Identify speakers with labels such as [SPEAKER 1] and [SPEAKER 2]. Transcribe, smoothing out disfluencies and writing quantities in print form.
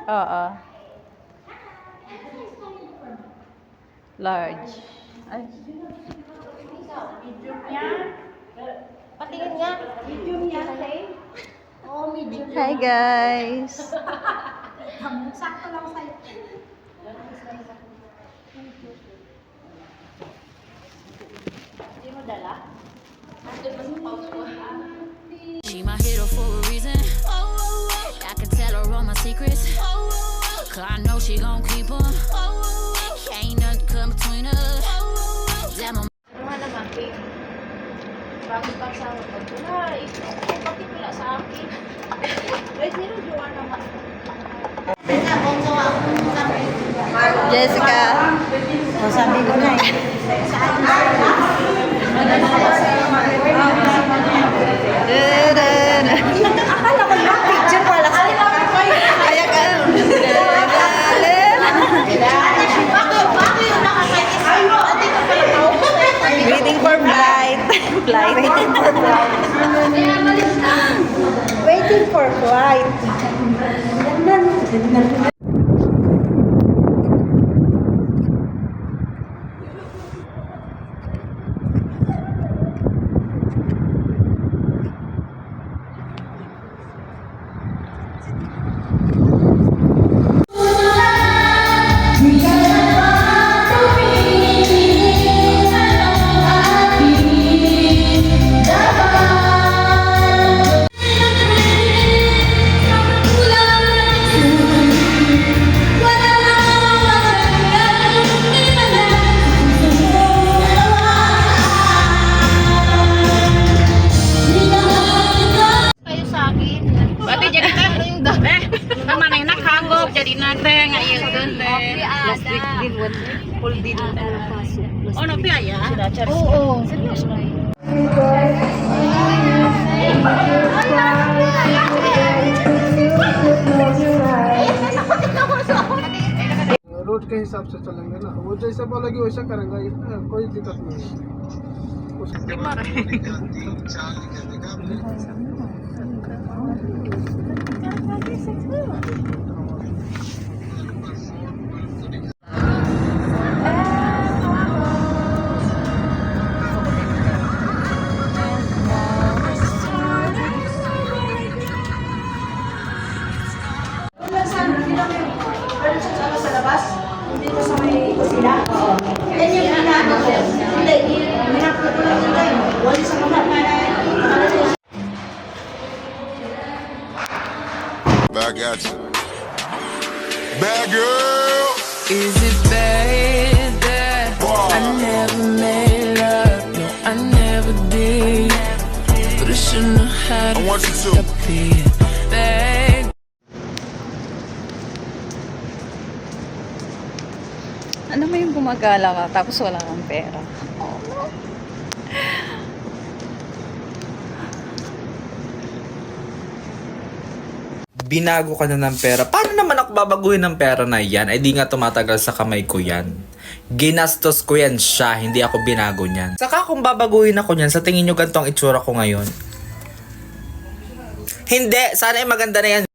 [SPEAKER 1] Oo. Large. Ay.
[SPEAKER 2] Medium niya. Patingin nga. Medium niya, same. Oh, medium.
[SPEAKER 1] Hi guys.
[SPEAKER 2] Sakto lang sa'yo. Hindi mo dala?
[SPEAKER 3] She my hero for a reason. I can tell her all my secrets. Cause I know she gon' keep them. Ain't nothing come between us. Damn, I'm
[SPEAKER 2] Ano nga naman, babe? Bakit pa sa pag wala, bakit wala sa akin? Wait, sino Joanna naman?
[SPEAKER 1] Jessica.
[SPEAKER 2] O, sabi ko na eh. Akala ko lang picture wala sa
[SPEAKER 1] Kaya ka. Waiting for flight. Flight. Waiting for flight.
[SPEAKER 2] Waiting for flight. Kayo sa akin.
[SPEAKER 4] Berarti jadi teh yung dah mana enak kagok jadi nate ngayon teh.
[SPEAKER 2] Last week din,
[SPEAKER 4] Full din. Oh no ya.
[SPEAKER 2] Oo.
[SPEAKER 5] Road के हिसाब से चलेंगे ना, वो जैसे बोलेगी वैसा करेंगे, इसमें कोई दिक्कत नहीं है।
[SPEAKER 6] I got you. Bad girl.
[SPEAKER 7] Is it bad that I never made up? No, I never did. But I should know how to
[SPEAKER 6] I want you to.
[SPEAKER 7] stop it. Bad.
[SPEAKER 1] Ano mo yung gumagala ka tapos wala kang pera?
[SPEAKER 8] Binago ka na ng pera. Paano naman ako babaguhin ng pera na yan? Ay di nga tumatagal sa kamay ko yan. Ginastos ko yan siya, hindi ako binago niyan. Saka kung babaguhin ako niyan, sa tingin nyo ganito ang itsura ko ngayon? Hindi, sana ay maganda na yan.